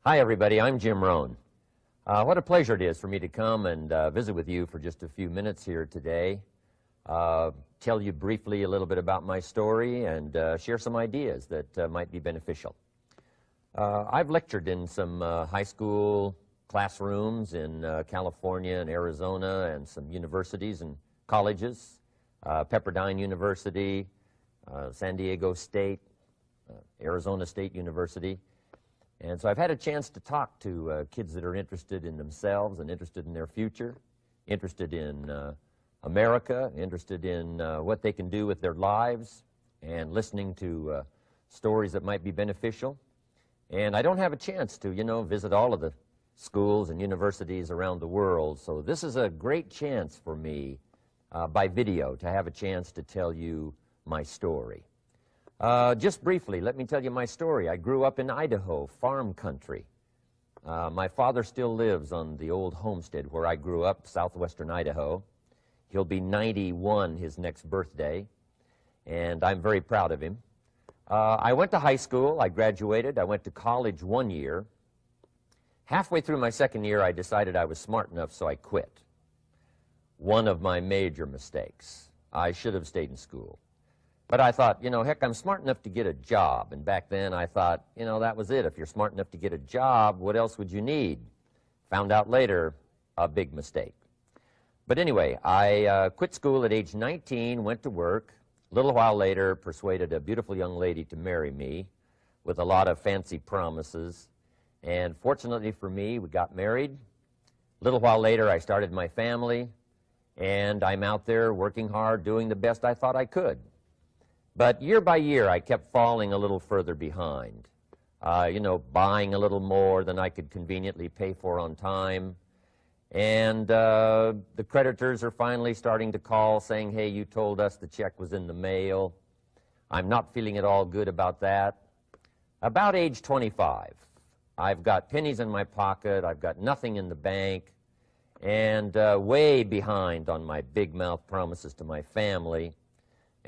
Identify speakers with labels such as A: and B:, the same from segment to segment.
A: Hi, everybody. I'm Jim Rohn. What a pleasure it is for me to come and visit with you for just a few minutes here today. Tell you briefly a little bit about my story and share some ideas that might be beneficial. I've lectured in some high school classrooms in California and Arizona and some universities and colleges, Pepperdine University, San Diego State, Arizona State University. And so I've had a chance to talk to kids that are interested in themselves and interested in their future, interested in America, interested in what they can do with their lives, and listening to stories that might be beneficial. And I don't have a chance to, visit all of the schools and universities around the world, so this is a great chance for me by video to have a chance to tell you my story. Just briefly, let me tell you my story. I grew up in Idaho, farm country. My father still lives on the old homestead where I grew up, southwestern Idaho. He'll be 91 his next birthday, and I'm very proud of him. I went to high school. I graduated. I went to college 1 year. Halfway through my second year, I decided I was smart enough, so I quit. One of my major mistakes. I should have stayed in school. But I thought, heck, I'm smart enough to get a job. And back then I thought, that was it. If you're smart enough to get a job, what else would you need? Found out later, a big mistake. But anyway, I quit school at age 19, went to work. A little while later, persuaded a beautiful young lady to marry me with a lot of fancy promises. And fortunately for me, we got married. A little while later, I started my family. And I'm out there working hard, doing the best I thought I could. But year by year, I kept falling a little further behind, buying a little more than I could conveniently pay for on time. And the creditors are finally starting to call saying, hey, you told us the check was in the mail. I'm not feeling at all good about that. About age 25, I've got pennies in my pocket, I've got nothing in the bank, and way behind on my big mouth promises to my family,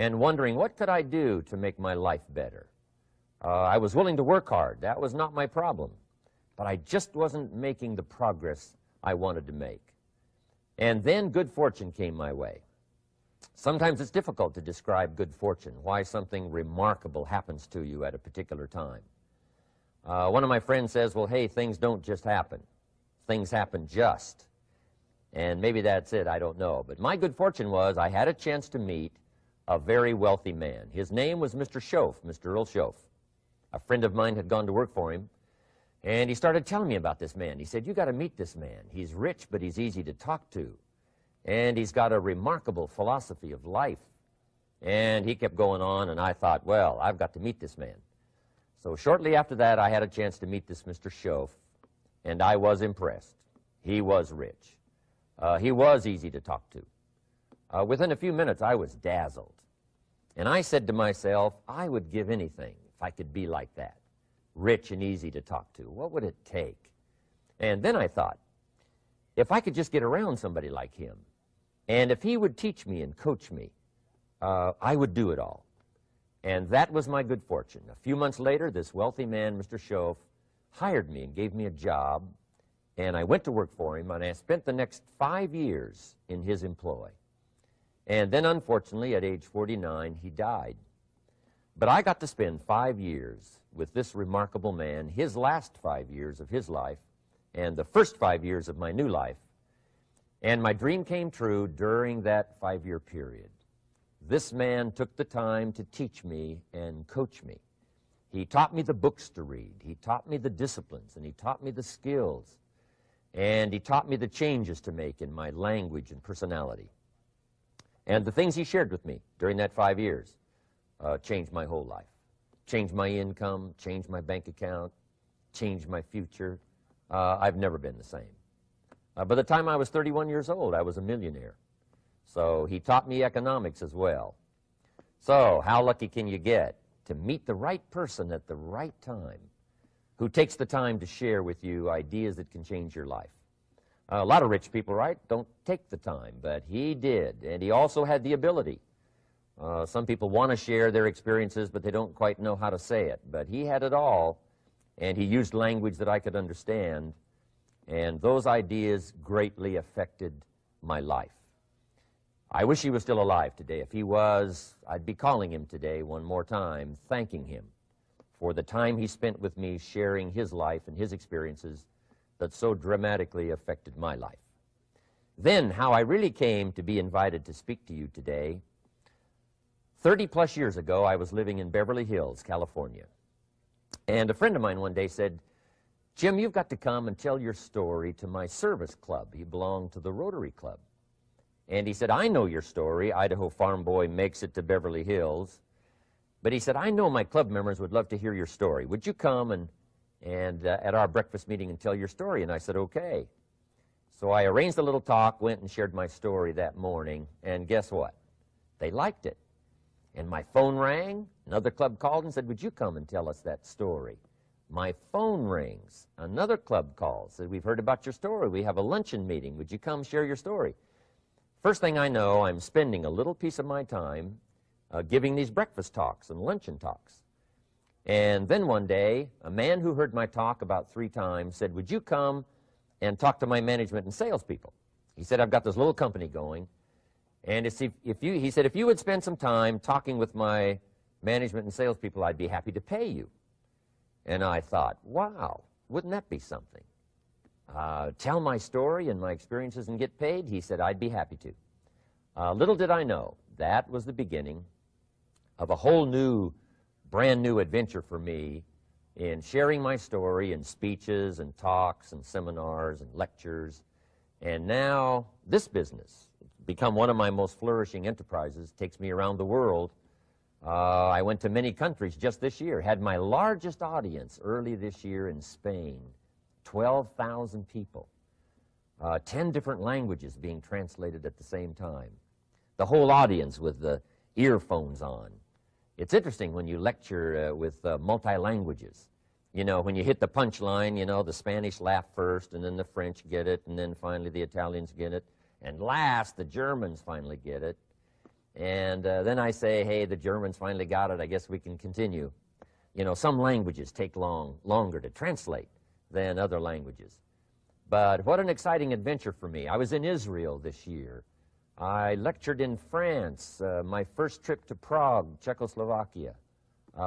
A: and wondering what could I do to make my life better. I was willing to work hard. That was not my problem. But I just wasn't making the progress I wanted to make. And then good fortune came my way. Sometimes it's difficult to describe good fortune, why something remarkable happens to you at a particular time. One of my friends says, well, hey, things don't just happen. Things happen just. And maybe that's it, I don't know. But my good fortune was I had a chance to meet a very wealthy man. His name was Mr. Schoaf, Mr. Earl Schoaf. A friend of mine had gone to work for him, and he started telling me about this man. He said, you got to meet this man. He's rich, but he's easy to talk to. And he's got a remarkable philosophy of life. And he kept going on, and I thought, well, I've got to meet this man. So shortly after that, I had a chance to meet this Mr. Schoaf, and I was impressed. He was rich. He was easy to talk to. Within a few minutes, I was dazzled. And I said to myself, I would give anything if I could be like that, rich and easy to talk to. What would it take? And then I thought, if I could just get around somebody like him, and if he would teach me and coach me, I would do it all. And that was my good fortune. A few months later, this wealthy man, Mr. Schoaf, hired me and gave me a job, and I went to work for him, and I spent the next 5 years in his employ. And then, unfortunately, at age 49, he died. But I got to spend 5 years with this remarkable man, his last 5 years of his life, and the first 5 years of my new life. And my dream came true during that 5-year period. This man took the time to teach me and coach me. He taught me the books to read. He taught me the disciplines, and he taught me the skills. And he taught me the changes to make in my language and personality. And the things he shared with me during that 5 years changed my whole life. Changed my income, changed my bank account, changed my future. I've never been the same. By the time I was 31 years old, I was a millionaire. So he taught me economics as well. So how lucky can you get to meet the right person at the right time who takes the time to share with you ideas that can change your life? A lot of rich people, right, don't take the time, but he did, and he also had the ability. Some people want to share their experiences, but they don't quite know how to say it. But he had it all, and he used language that I could understand, and those ideas greatly affected my life. I wish he was still alive today. If he was, I'd be calling him today one more time, thanking him for the time he spent with me sharing his life and his experiences that so dramatically affected my life. Then, how I really came to be invited to speak to you today. 30-plus years ago, I was living in Beverly Hills, California. And a friend of mine one day said, "Jim, you've got to come and tell your story to my service club." He belonged to the Rotary Club. And he said, "I know your story. Idaho farm boy makes it to Beverly Hills." But he said, "I know my club members would love to hear your story. Would you come and at our breakfast meeting and tell your story?" And I said, "Okay." So I arranged a little talk, went and shared my story that morning, and guess what? They liked it. And my phone rang. Another club called and said, "Would you come and tell us that story?" My phone rings. Another club calls, said, "We've heard about your story. We have a luncheon meeting. Would you come share your story?" First thing I know, I'm spending a little piece of my time giving these breakfast talks and luncheon talks. And then one day, a man who heard my talk about 3 times said, "Would you come and talk to my management and salespeople?" He said, "I've got this little company going, and he said, if you would spend some time talking with my management and salespeople, I'd be happy to pay you." And I thought, wow, wouldn't that be something? Tell my story and my experiences and get paid? He said, "I'd be happy to." Little did I know, that was the beginning of a whole new, brand new adventure for me in sharing my story in speeches and talks and seminars and lectures. And now this business, it's become one of my most flourishing enterprises, takes me around the world. I went to many countries just this year, had my largest audience early this year in Spain, 12,000 people, 10 different languages being translated at the same time, the whole audience with the earphones on. It's interesting when you lecture with multi-languages. You know, when you hit the punchline, you know, the Spanish laugh first, and then the French get it, and then finally the Italians get it, and last the Germans finally get it. And then I say, "Hey, the Germans finally got it. I guess we can continue." You know, some languages take longer to translate than other languages. But what an exciting adventure for me. I was in Israel this year. I lectured in France, my first trip to Prague, Czechoslovakia,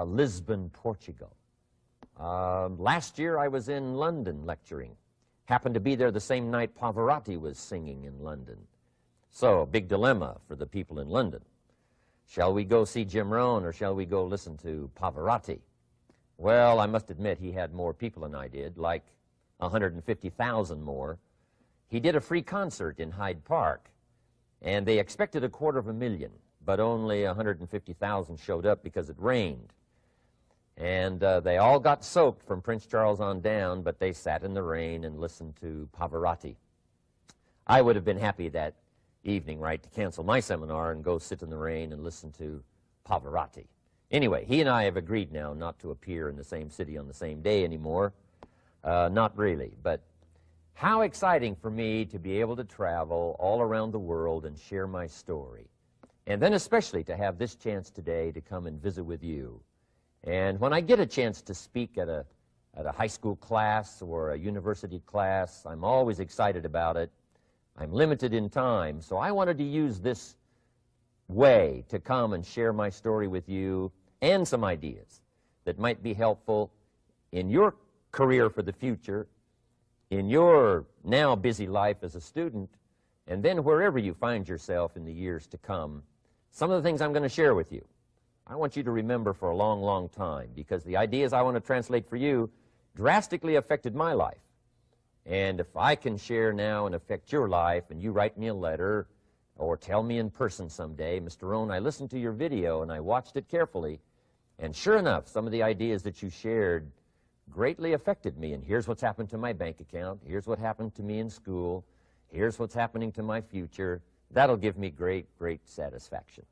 A: Lisbon, Portugal. Last year I was in London lecturing. Happened to be there the same night Pavarotti was singing in London. So, big dilemma for the people in London. Shall we go see Jim Rohn or shall we go listen to Pavarotti? Well, I must admit he had more people than I did, like 150,000 more. He did a free concert in Hyde Park, and they expected 250,000, but only 150,000 showed up because it rained. And they all got soaked from Prince Charles on down, but they sat in the rain and listened to Pavarotti. I would have been happy that evening, right, to cancel my seminar and go sit in the rain and listen to Pavarotti. Anyway, he and I have agreed now not to appear in the same city on the same day anymore. Not really, but how exciting for me to be able to travel all around the world and share my story. And then especially to have this chance today to come and visit with you. And when I get a chance to speak at a high school class or a university class, I'm always excited about it. I'm limited in time, so I wanted to use this way to come and share my story with you and some ideas that might be helpful in your career for the future, in your now busy life as a student, and then wherever you find yourself in the years to come. Some of the things I'm going to share with you, I want you to remember for a long, long time, because the ideas I want to translate for you drastically affected my life. And if I can share now and affect your life, and you write me a letter or tell me in person someday, "Mr. Rohn, I listened to your video and I watched it carefully, and sure enough, some of the ideas that you shared greatly affected me, and here's what's happened to my bank account, here's what happened to me in school, here's what's happening to my future," that'll give me great, great satisfaction.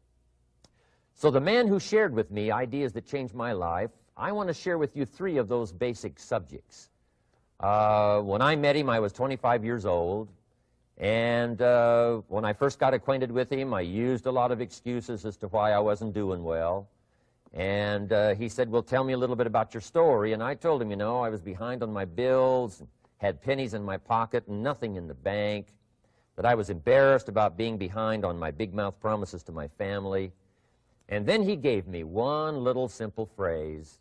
A: So the man who shared with me ideas that changed my life, I want to share with you 3 of those basic subjects. When I met him, I was 25 years old, and when I first got acquainted with him, I used a lot of excuses as to why I wasn't doing well. And he said, well, tell me a little bit about your story. And I told him, you know, I was behind on my bills, had pennies in my pocket and nothing in the bank, that I was embarrassed about being behind on my big mouth promises to my family. And then he gave me one little simple phrase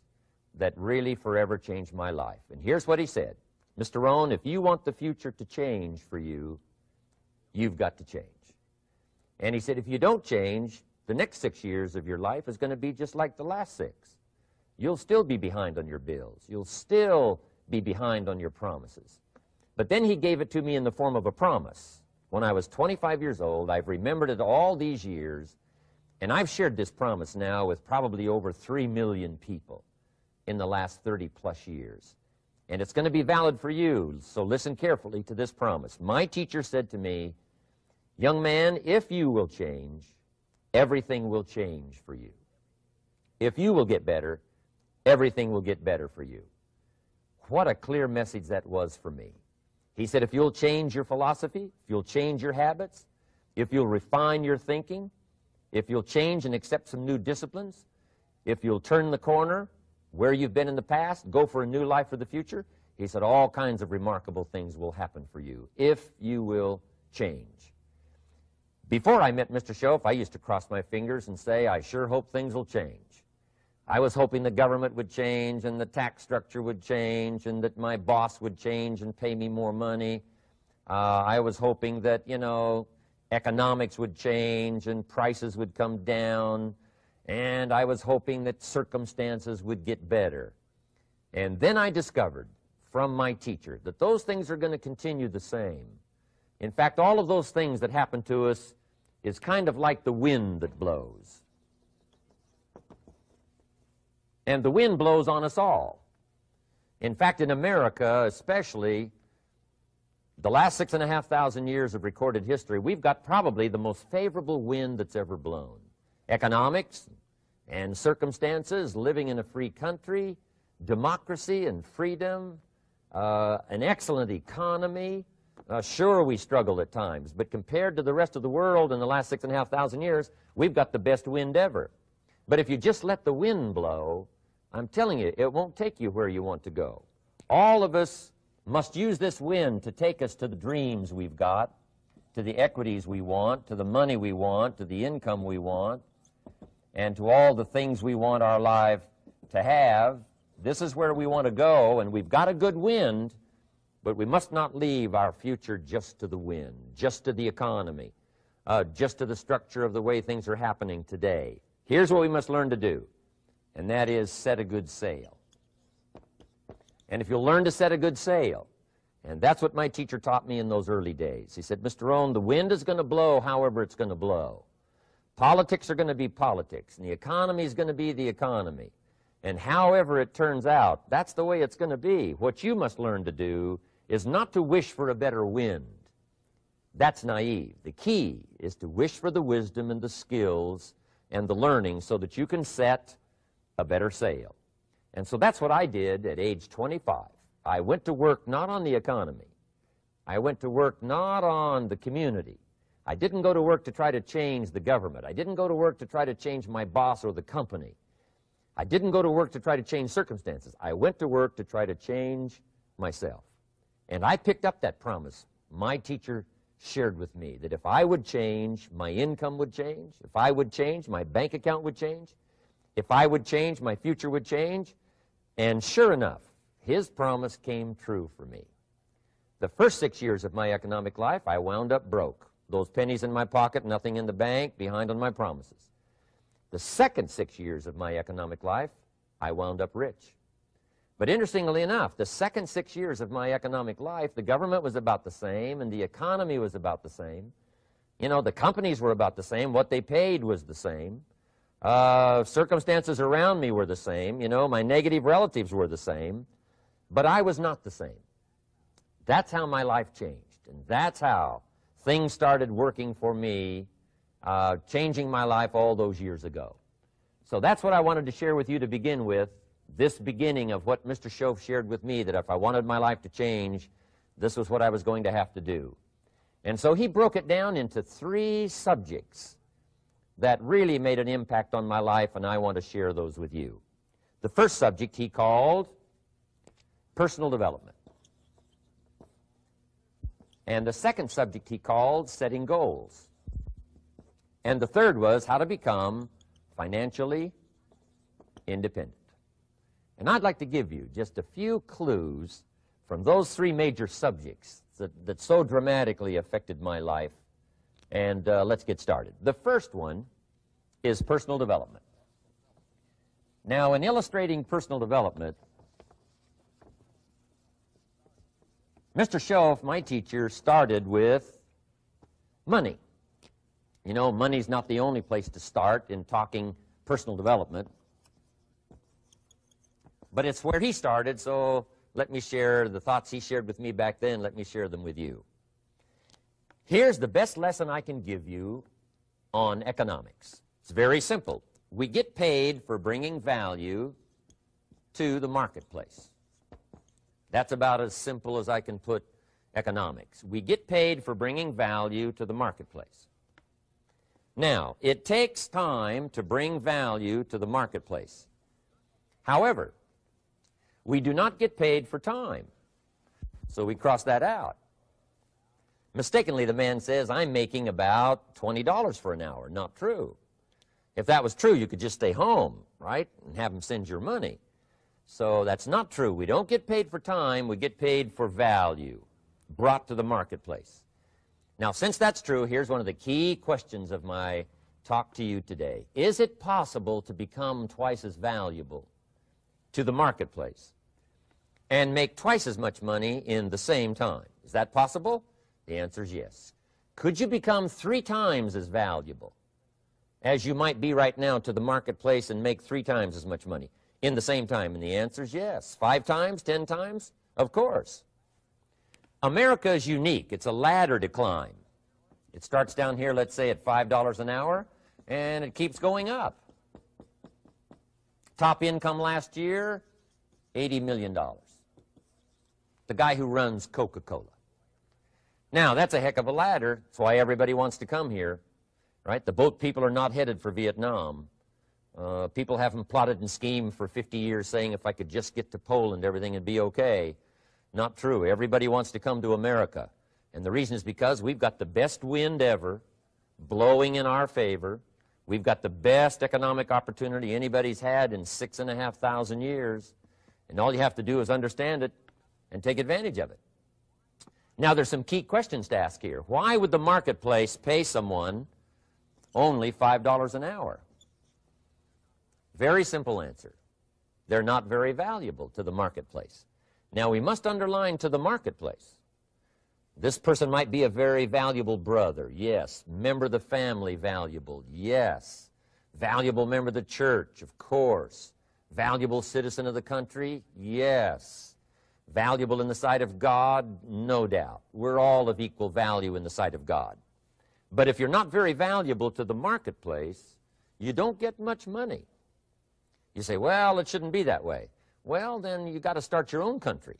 A: that really forever changed my life. And here's what he said. Mr. Rohn, if you want the future to change for you, you've got to change. And he said, if you don't change, the next 6 years of your life is going to be just like the last 6. You'll still be behind on your bills. You'll still be behind on your promises. But then he gave it to me in the form of a promise. When I was 25 years old, I've remembered it all these years, and I've shared this promise now with probably over 3 million people in the last 30-plus years. And it's going to be valid for you, so listen carefully to this promise. My teacher said to me, young man, if you will change, everything will change for you. If you will get better, everything will get better for you. What a clear message that was for me. He said, if you'll change your philosophy, if you'll change your habits, if you'll refine your thinking, if you'll change and accept some new disciplines, if you'll turn the corner where you've been in the past, go for a new life for the future, he said, all kinds of remarkable things will happen for you if you will change. Before I met Mr. Schoaf, I used to cross my fingers and say, I sure hope things will change. I was hoping the government would change and the tax structure would change and that my boss would change and pay me more money. I was hoping that, you know, economics would change and prices would come down. And I was hoping that circumstances would get better. And then I discovered from my teacher that those things are going to continue the same. In fact, all of those things that happen to us is kind of like the wind that blows. And the wind blows on us all. In fact, in America especially, the last 6,500 years of recorded history, we've got probably the most favorable wind that's ever blown. Economics and circumstances, living in a free country, democracy and freedom, an excellent economy. Sure, we struggle at times, but compared to the rest of the world in the last 6,500 years, we've got the best wind ever. But if you just let the wind blow, I'm telling you, it won't take you where you want to go. All of us must use this wind to take us to the dreams we've got, to the equities we want, to the money we want, to the income we want, and to all the things we want our life to have. This is where we want to go, and we've got a good wind, but we must not leave our future just to the wind, just to the economy, just to the structure of the way things are happening today. Here's what we must learn to do, and that is set a good sail. And if you'll learn to set a good sail, and that's what my teacher taught me in those early days. He said, Mr. Rohn, the wind is going to blow however it's going to blow. Politics are going to be politics, and the economy is going to be the economy. And however it turns out, that's the way it's going to be. What you must learn to do is not to wish for a better wind. That's naive. The key is to wish for the wisdom and the skills and the learning so that you can set a better sail. And so that's what I did at age 25. I went to work not on the economy. I went to work not on the community. I didn't go to work to try to change the government. I didn't go to work to try to change my boss or the company. I didn't go to work to try to change circumstances. I went to work to try to change myself. And I picked up that promise my teacher shared with me, that if I would change, my income would change. If I would change, my bank account would change. If I would change, my future would change. And sure enough, his promise came true for me. The first 6 years of my economic life, I wound up broke. Those pennies in my pocket, nothing in the bank, behind on my promises. The second 6 years of my economic life, I wound up rich. But interestingly enough, the second 6 years of my economic life, the government was about the same and the economy was about the same. You know, the companies were about the same. What they paid was the same. Circumstances around me were the same. You know, my negative relatives were the same. But I was not the same. That's how my life changed. And that's how things started working for me, changing my life all those years ago. So that's what I wanted to share with you to begin with, this beginning of what Mr. Schoaf shared with me, that if I wanted my life to change, this was what I was going to have to do. And so he broke it down into 3 subjects that really made an impact on my life, and I want to share those with you. The first subject he called personal development. And the second subject he called setting goals. And the third was how to become financially independent. And I'd like to give you just a few clues from those three major subjects that so dramatically affected my life. And let's get started. The first one is personal development. Now, in illustrating personal development, Mr. Schoaf, my teacher, started with money. You know, money's not the only place to start in talking personal development, but it's where he started, so let me share the thoughts he shared with me back then. Let me share them with you. Here's the best lesson I can give you on economics. It's very simple. We get paid for bringing value to the marketplace. That's about as simple as I can put economics. We get paid for bringing value to the marketplace. Now, it takes time to bring value to the marketplace. However, we do not get paid for time, so we cross that out. Mistakenly, the man says, I'm making about $20 for an hour. Not true. If that was true, you could just stay home, right, and have them send your money. So that's not true. We don't get paid for time. We get paid for value brought to the marketplace. Now, since that's true, here's one of the key questions of my talk to you today. Is it possible to become twice as valuable to the marketplace and make twice as much money in the same time? Is that possible? The answer is yes. Could you become 3 times as valuable as you might be right now to the marketplace and make 3 times as much money in the same time? And the answer is yes. 5 times, 10 times? Of course. America is unique. It's a ladder to climb. It starts down here, let's say, at $5 an hour, and it keeps going up. Top income last year, $80 million. The guy who runs Coca-Cola. Now, that's a heck of a ladder. That's why everybody wants to come here, right? The boat people are not headed for Vietnam. People haven't plotted and schemed for 50 years saying if I could just get to Poland, everything would be okay. Not true. Everybody wants to come to America. And the reason is because we've got the best wind ever blowing in our favor. We've got the best economic opportunity anybody's had in 6,500 years. And all you have to do is understand it and take advantage of it. Now, there's some key questions to ask here. Why would the marketplace pay someone only $5 an hour? Very simple answer. They're not very valuable to the marketplace. Now, we must underline to the marketplace. This person might be a very valuable brother. Yes. Member of the family, valuable. Yes. Valuable member of the church, of course. Valuable citizen of the country? Yes. Valuable in the sight of God? No doubt. We're all of equal value in the sight of God. But if you're not very valuable to the marketplace, you don't get much money. You say, well, it shouldn't be that way. Well, then you got to start your own country.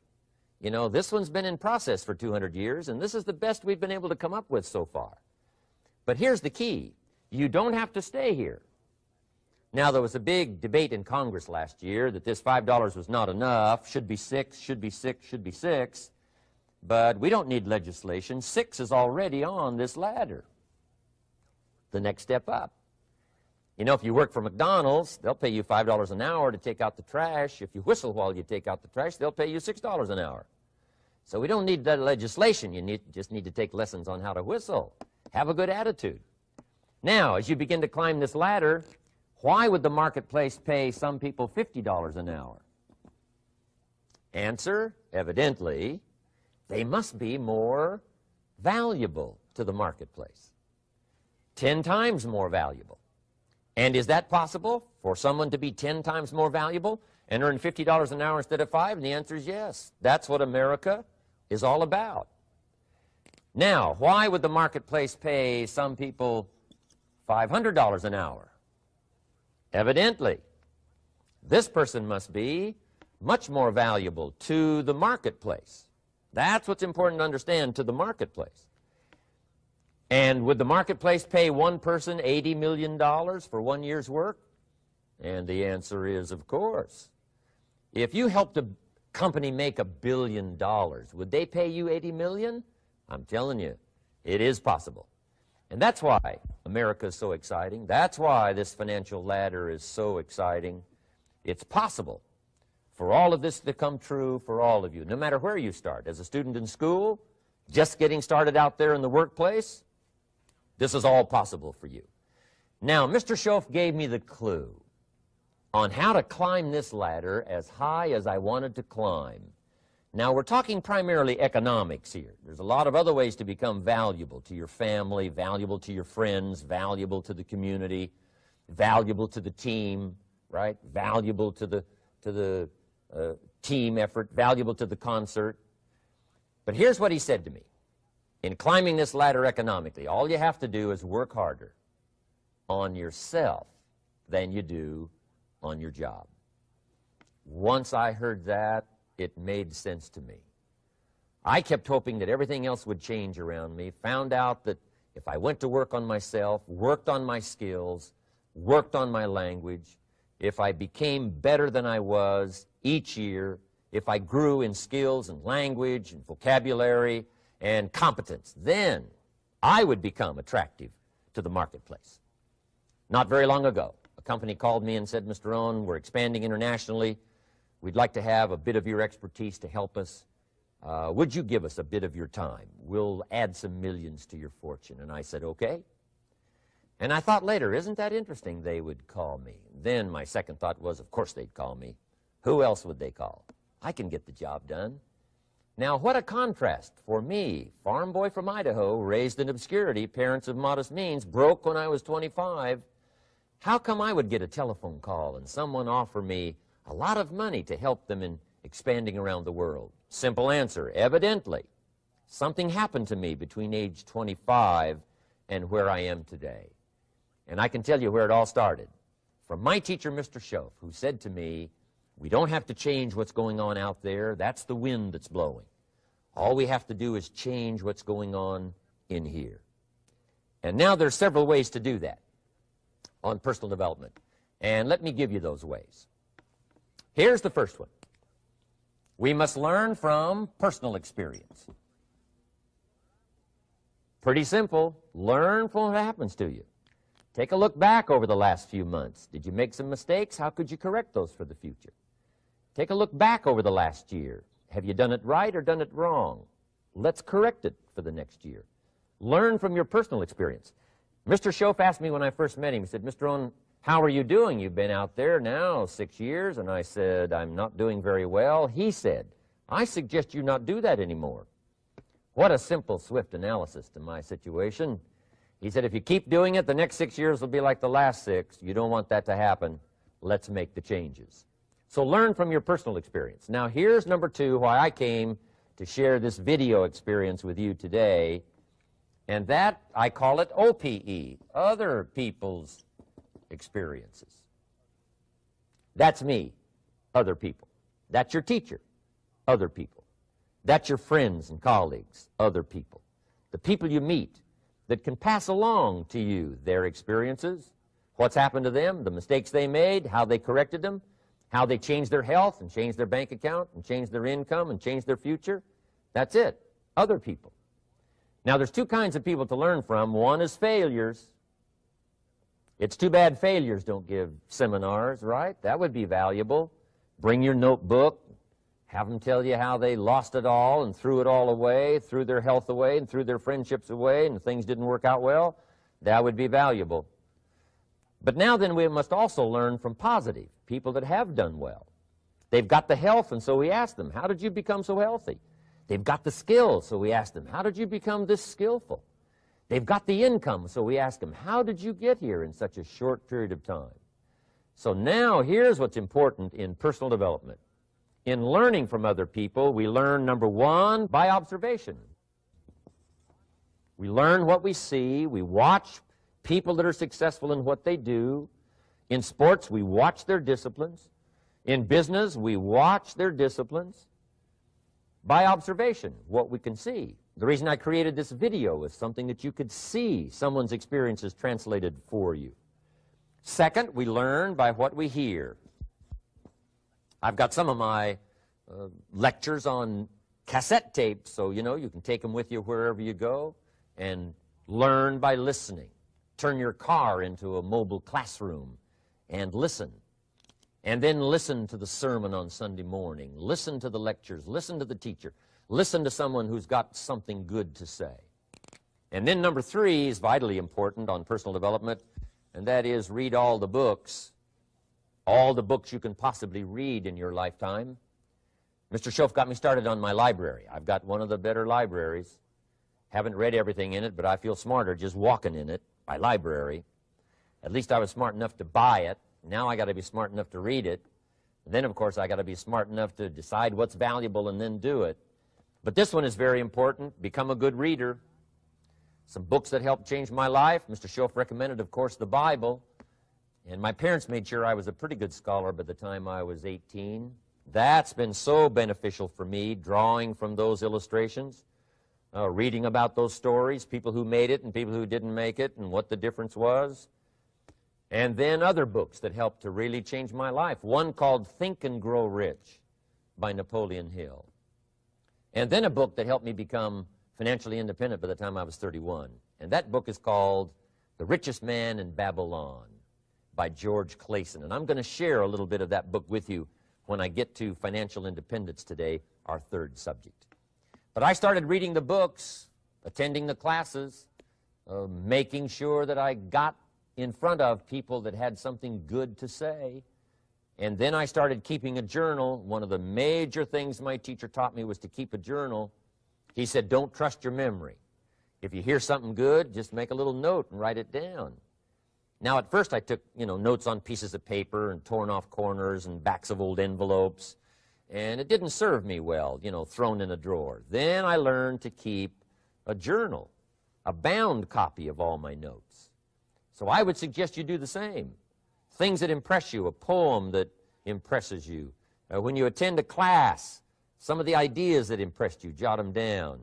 A: You know, this one's been in process for 200 years, and this is the best we've been able to come up with so far. But here's the key. You don't have to stay here. Now, there was a big debate in Congress last year that this $5 was not enough, should be 6, should be 6, should be 6. But we don't need legislation. 6 is already on this ladder. The next step up. You know, if you work for McDonald's, they'll pay you $5 an hour to take out the trash. If you whistle while you take out the trash, they'll pay you $6 an hour. So we don't need that legislation. You just need to take lessons on how to whistle. Have a good attitude. Now, as you begin to climb this ladder, why would the marketplace pay some people $50 an hour? Answer, evidently, they must be more valuable to the marketplace. 10 times more valuable. And is that possible for someone to be 10 times more valuable and earn $50 an hour instead of 5? And the answer is yes. That's what America is all about. Now, why would the marketplace pay some people $500 an hour? Evidently, this person must be much more valuable to the marketplace. That's what's important to understand, to the marketplace. And would the marketplace pay one person $80 million for 1 year's work? And the answer is, of course. If you helped a company make $1 billion, would they pay you $80 million? I'm telling you, it is possible. And that's why America is so exciting. That's why this financial ladder is so exciting. It's possible for all of this to come true for all of you, no matter where you start. As a student in school, just getting started out there in the workplace, this is all possible for you. Now, Mr. Schoaf gave me the clue on how to climb this ladder as high as I wanted to climb. Now, we're talking primarily economics here. There's a lot of other ways to become valuable to your family, valuable to your friends, valuable to the community, valuable to the team, right? Valuable to the team effort, valuable to the concert. But here's what he said to me. In climbing this ladder economically, all you have to do is work harder on yourself than you do on your job. Once I heard that, it made sense to me. I kept hoping that everything else would change around me, found out that if I went to work on myself, worked on my skills, worked on my language, if I became better than I was each year, if I grew in skills and language and vocabulary and competence, then I would become attractive to the marketplace. Not very long ago, a company called me and said, Mr. Rouhen, we're expanding internationally. We'd like to have a bit of your expertise to help us. Would you give us a bit of your time? We'll add some millions to your fortune. And I said, okay. And I thought later, isn't that interesting? They would call me. Then my second thought was, of course they'd call me. Who else would they call? I can get the job done. Now, what a contrast for me, farm boy from Idaho, raised in obscurity, parents of modest means, broke when I was 25. How come I would get a telephone call and someone offer me a lot of money to help them in expanding around the world? Simple answer, evidently. Something happened to me between age 25 and where I am today. And I can tell you where it all started. From my teacher, Mr. Schoaf, who said to me, we don't have to change what's going on out there. That's the wind that's blowing. All we have to do is change what's going on in here. And now there's several ways to do that on personal development. And let me give you those ways. Here's the first one. We must learn from personal experience. Pretty simple. Learn from what happens to you. Take a look back over the last few months. Did you make some mistakes? How could you correct those for the future? Take a look back over the last year. Have you done it right or done it wrong? Let's correct it for the next year. Learn from your personal experience. Mr. Schoaf asked me when I first met him, he said, Mr. Rouhen, how are you doing? You've been out there now 6 years. And I said, I'm not doing very well. He said, I suggest you not do that anymore. What a simple, swift analysis to my situation. He said, if you keep doing it, the next 6 years will be like the last 6. You don't want that to happen. Let's make the changes. So learn from your personal experience. Now, here's number 2, why I came to share this video experience with you today. And that, I call it OPE, other people's experiences. That's me, other people. That's your teacher, other people. That's your friends and colleagues, other people. The people you meet that can pass along to you their experiences, what's happened to them, the mistakes they made, how they corrected them, how they changed their health and changed their bank account and changed their income and changed their future. That's it, other people. Now, there's 2 kinds of people to learn from. One is failures. It's too bad failures don't give seminars, right? That would be valuable. Bring your notebook, have them tell you how they lost it all and threw it all away, threw their health away and threw their friendships away and things didn't work out well. That would be valuable. But now then we must also learn from positive, people that have done well. They've got the health, and so we ask them, how did you become so healthy? They've got the skills, so we ask them, how did you become this skillful? They've got the income, so we ask them, how did you get here in such a short period of time? So now here's what's important in personal development. In learning from other people, we learn, number 1, by observation. We learn what we see. We watch people that are successful in what they do. In sports, we watch their disciplines. In business, we watch their disciplines. By observation, what we can see. The reason I created this video is something that you could see someone's experiences translated for you. Second, we learn by what we hear. I've got some of my lectures on cassette tapes, so you know you can take them with you wherever you go and learn by listening. Turn your car into a mobile classroom and listen. And then listen to the sermon on Sunday morning. Listen to the lectures. Listen to the teacher. Listen to someone who's got something good to say. And then number 3 is vitally important on personal development, and that is read all the books you can possibly read in your lifetime. Mr. Schoaf got me started on my library. I've got one of the better libraries. Haven't read everything in it, but I feel smarter just walking in it, my library. At least I was smart enough to buy it. Now I got to be smart enough to read it. And then, of course, I got to be smart enough to decide what's valuable and then do it. But this one is very important. Become a good reader. Some books that helped change my life. Mr. Schoaf recommended, of course, the Bible. And my parents made sure I was a pretty good scholar by the time I was 18. That's been so beneficial for me, drawing from those illustrations, reading about those stories, people who made it and people who didn't make it, and what the difference was. And then other books that helped to really change my life. One called Think and Grow Rich by Napoleon Hill. And then a book that helped me become financially independent by the time I was 31. And that book is called The Richest Man in Babylon by George Clason. And I'm going to share a little bit of that book with you when I get to financial independence today, our 3rd subject. But I started reading the books, attending the classes, making sure that I got in front of people that had something good to say. And then I started keeping a journal. One of the major things my teacher taught me was to keep a journal. He said, don't trust your memory. If you hear something good, just make a little note and write it down. Now, at first I took, notes on pieces of paper and torn off corners and backs of old envelopes. And it didn't serve me well, thrown in a drawer. Then I learned to keep a journal, a bound copy of all my notes. So I would suggest you do the same. Things that impress you, a poem that impresses you. When you attend a class, some of the ideas that impressed you, jot them down.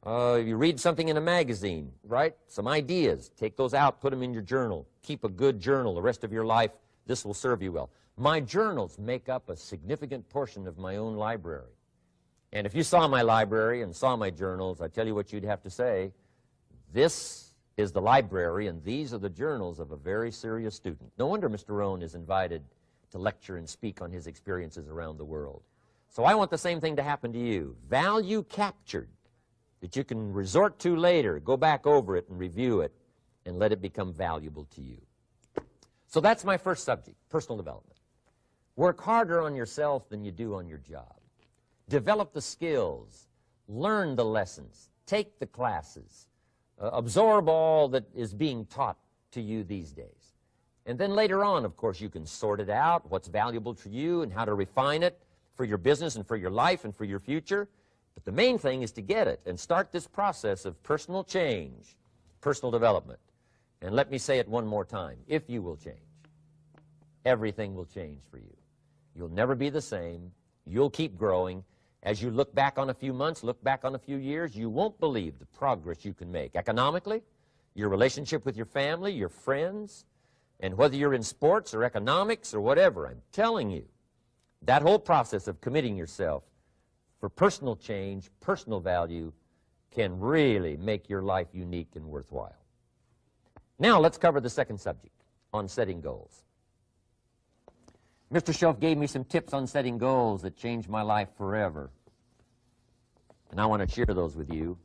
A: You read something in a magazine, right? Some ideas. Take those out, put them in your journal. Keep a good journal the rest of your life. This will serve you well. My journals make up a significant portion of my own library. And if you saw my library and saw my journals, I tell you what you'd have to say. This is the library, and these are the journals of a very serious student. No wonder Mr. Rouhen is invited to lecture and speak on his experiences around the world. So I want the same thing to happen to you. Value captured that you can resort to later, go back over it and review it, and let it become valuable to you. So that's my first subject, personal development. Work harder on yourself than you do on your job. Develop the skills. Learn the lessons. Take the classes. Absorb all that is being taught to you these days. And then later on, of course, you can sort it out, what's valuable to you and how to refine it for your business and for your life and for your future. But the main thing is to get it and start this process of personal change, personal development. And let me say it one more time. If you will change, everything will change for you. You'll never be the same. You'll keep growing. As you look back on a few months, look back on a few years, you won't believe the progress you can make. Economically, your relationship with your family, your friends, and whether you're in sports or economics or whatever, I'm telling you, that whole process of committing yourself for personal change, personal value, can really make your life unique and worthwhile. Now let's cover the second subject, on setting goals. Mr. Schoaf gave me some tips on setting goals that changed my life forever. And I want to share those with you.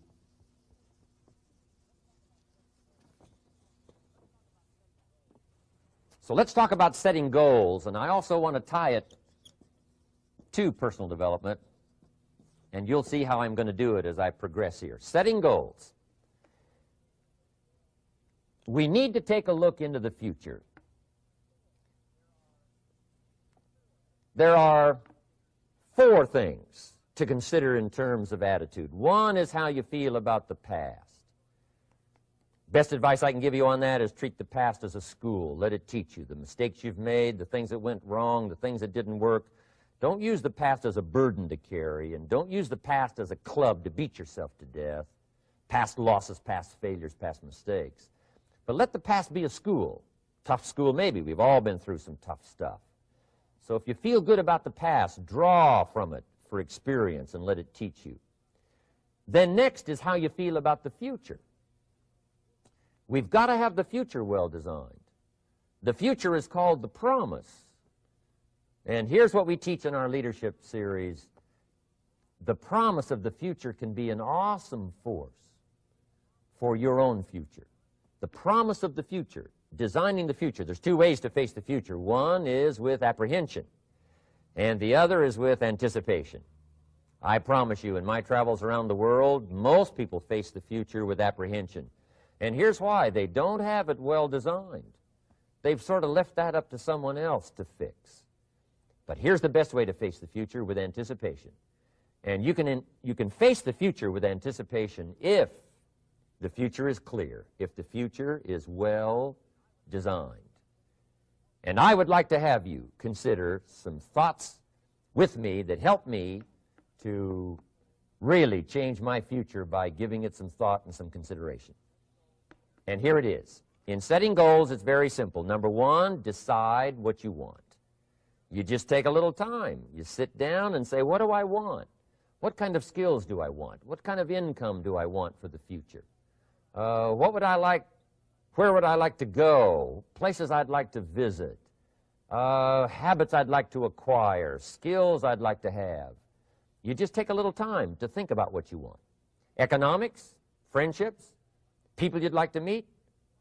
A: So let's talk about setting goals, and I also want to tie it to personal development, and you'll see how I'm going to do it as I progress here. Setting goals. We need to take a look into the future. There are 4 things to consider in terms of attitude. One is how you feel about the past. Best advice I can give you on that is treat the past as a school. Let it teach you the mistakes you've made, the things that went wrong, the things that didn't work. Don't use the past as a burden to carry, and don't use the past as a club to beat yourself to death. past losses, past failures, past mistakes. But let the past be a school. Tough school maybe. We've all been through some tough stuff. So if you feel good about the past, draw from it for experience and let it teach you. Then next is how you feel about the future. We've got to have the future well designed. The future is called the promise. And here's what we teach in our leadership series. The promise of the future can be an awesome force for your own future. The promise of the future, designing the future. There's two ways to face the future. One is with apprehension, and the other is with anticipation. I promise you, in my travels around the world, most people face the future with apprehension. And here's why. They don't have it well designed. They've sort of left that up to someone else to fix. But here's the best way to face the future, with anticipation. And you can face the future with anticipation if the future is clear, if the future is well designed. And I would like to have you consider some thoughts with me that help me to really change my future by giving it some thought and some consideration. And here it is. In setting goals, it's very simple. Number one, decide what you want. You just take a little time. You sit down and say, what do I want? What kind of skills do I want? What kind of income do I want for the future? What would I like? Where would I like to go? Places I'd like to visit? Habits I'd like to acquire? Skills I'd like to have? You just take a little time to think about what you want. Economics, friendships, people you'd like to meet,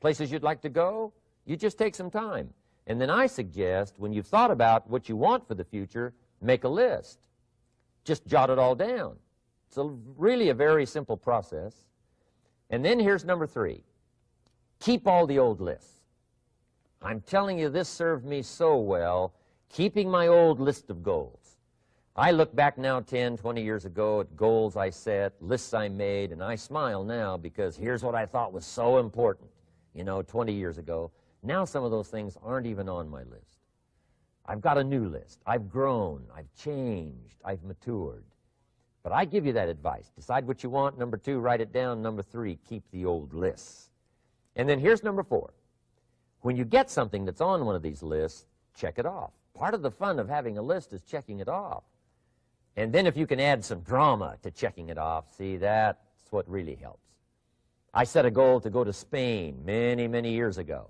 A: places you'd like to go. You just take some time. And then I suggest, when you've thought about what you want for the future, make a list. Just jot it all down. It's really a very simple process. And then here's number three. Keep all the old lists. I'm telling you, this served me so well, keeping my old list of goals. I look back now 10, 20 years ago at goals I set, lists I made, and I smile now because here's what I thought was so important, 20 years ago. Now some of those things aren't even on my list. I've got a new list. I've grown. I've changed. I've matured. But I give you that advice. Decide what you want. Number two, write it down. Number three, keep the old lists. And then here's number four. When you get something that's on one of these lists, check it off. Part of the fun of having a list is checking it off. And then if you can add some drama to checking it off, see, that's what really helps. I set a goal to go to Spain many, many years ago.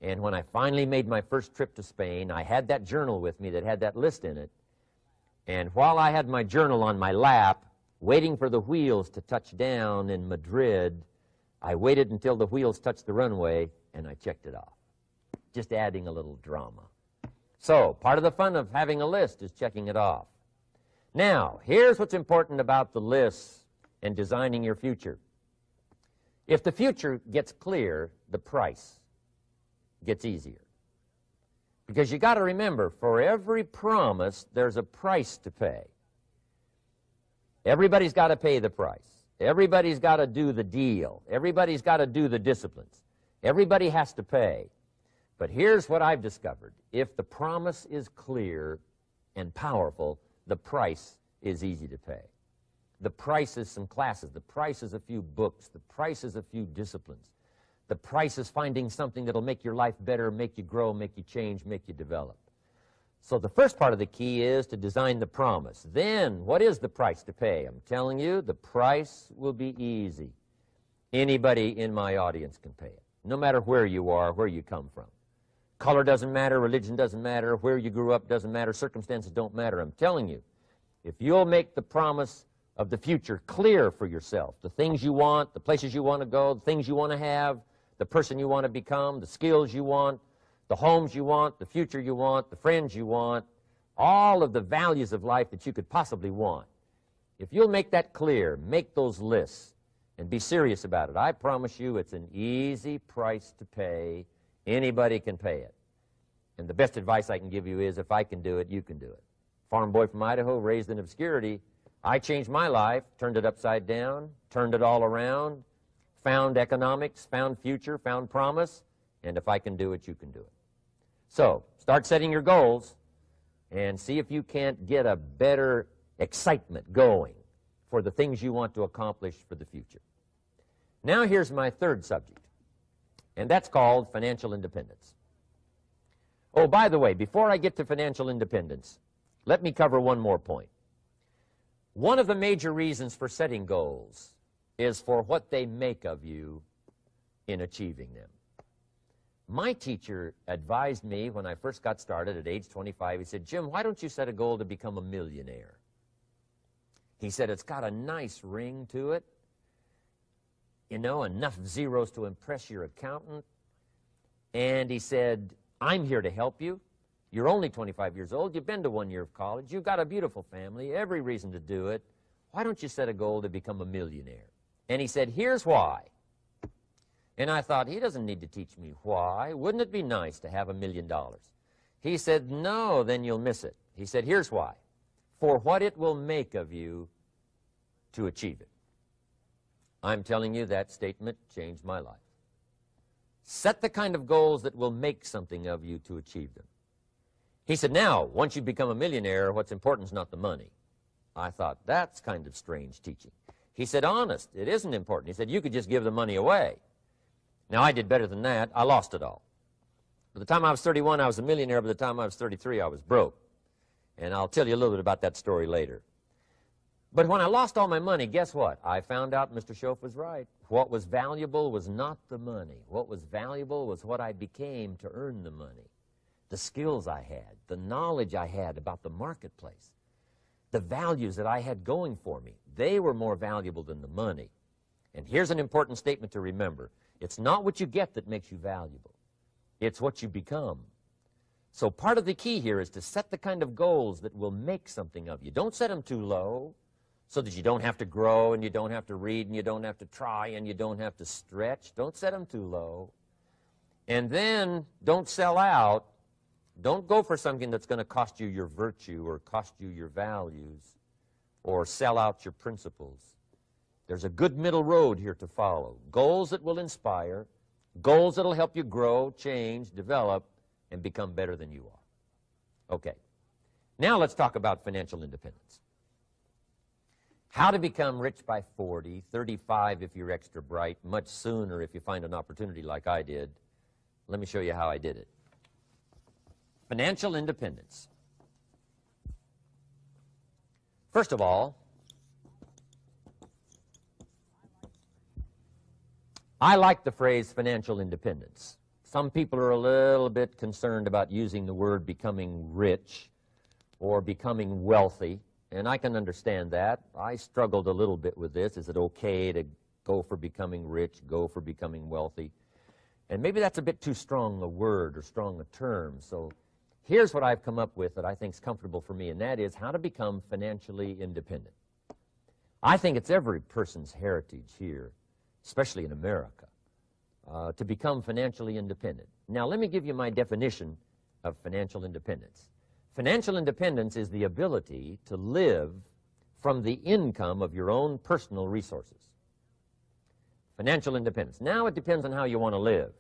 A: And when I finally made my first trip to Spain, I had that journal with me that had that list in it. And while I had my journal on my lap, waiting for the wheels to touch down in Madrid, I waited until the wheels touched the runway, and I checked it off, just adding a little drama. So part of the fun of having a list is checking it off. Now, here's what's important about the lists and designing your future. If the future gets clear, the price gets easier. Because you got to remember, for every promise, there's a price to pay. Everybody's got to pay the price. Everybody's got to do the deal. Everybody's got to do the disciplines. Everybody has to pay. But here's what I've discovered. If the promise is clear and powerful, the price is easy to pay. The price is some classes. The price is a few books. The price is a few disciplines. The price is finding something that'll make your life better, make you grow, make you change, make you develop. So the first part of the key is to design the promise. Then, what is the price to pay? I'm telling you, the price will be easy. Anybody in my audience can pay it, no matter where you are, where you come from. Color doesn't matter, religion doesn't matter, where you grew up doesn't matter, circumstances don't matter. I'm telling you, if you'll make the promise of the future clear for yourself, the things you want, the places you want to go, the things you want to have, the person you want to become, the skills you want, the homes you want, the future you want, the friends you want, all of the values of life that you could possibly want. If you'll make that clear, make those lists, and be serious about it, I promise you it's an easy price to pay. Anybody can pay it. And the best advice I can give you is, if I can do it, you can do it. Farm boy from Idaho, raised in obscurity, I changed my life, turned it upside down, turned it all around, found economics, found future, found promise, and if I can do it, you can do it. So, start setting your goals and see if you can't get a better excitement going for the things you want to accomplish for the future. Now here's my third subject, and that's called financial independence. Oh, by the way, before I get to financial independence, let me cover one more point. One of the major reasons for setting goals is for what they make of you in achieving them. My teacher advised me when I first got started at age 25, he said, Jim, why don't you set a goal to become a millionaire? He said, it's got a nice ring to it, you know, enough zeros to impress your accountant. And he said, I'm here to help you. You're only 25 years old. You've been to 1 year of college. You've got a beautiful family, every reason to do it. Why don't you set a goal to become a millionaire? And he said, here's why. And I thought, he doesn't need to teach me why. Wouldn't it be nice to have $1 million? He said, no, then you'll miss it. He said, here's why. For what it will make of you to achieve it. I'm telling you, that statement changed my life. Set the kind of goals that will make something of you to achieve them. He said, now, once you become a millionaire, what's important is not the money. I thought, that's kind of strange teaching. He said, honest, it isn't important. He said, you could just give the money away. Now, I did better than that. I lost it all. By the time I was 31, I was a millionaire. By the time I was 33, I was broke. And I'll tell you a little bit about that story later. But when I lost all my money, guess what? I found out Mr. Schoaf was right. What was valuable was not the money. What was valuable was what I became to earn the money. The skills I had, the knowledge I had about the marketplace, the values that I had going for me. They were more valuable than the money. And here's an important statement to remember. It's not what you get that makes you valuable. It's what you become. So part of the key here is to set the kind of goals that will make something of you. Don't set them too low so that you don't have to grow and you don't have to read and you don't have to try and you don't have to stretch. Don't set them too low. And then don't sell out. Don't go for something that's going to cost you your virtue or cost you your values or sell out your principles. There's a good middle road here to follow. Goals that will inspire, goals that will help you grow, change, develop, and become better than you are. Okay. Now let's talk about financial independence. How to become rich by 40, 35 if you're extra bright, much sooner if you find an opportunity like I did. Let me show you how I did it. Financial independence. First of all, I like the phrase financial independence. Some people are a little bit concerned about using the word becoming rich or becoming wealthy, and I can understand that. I struggled a little bit with this. Is it okay to go for becoming rich, go for becoming wealthy? And maybe that's a bit too strong a word or strong a term. So here's what I've come up with that I think is comfortable for me, and that is how to become financially independent. I think it's every person's heritage here, especially in America, to become financially independent. Now, let me give you my definition of financial independence. Financial independence is the ability to live from the income of your own personal resources. Financial independence. Now, it depends on how you want to live.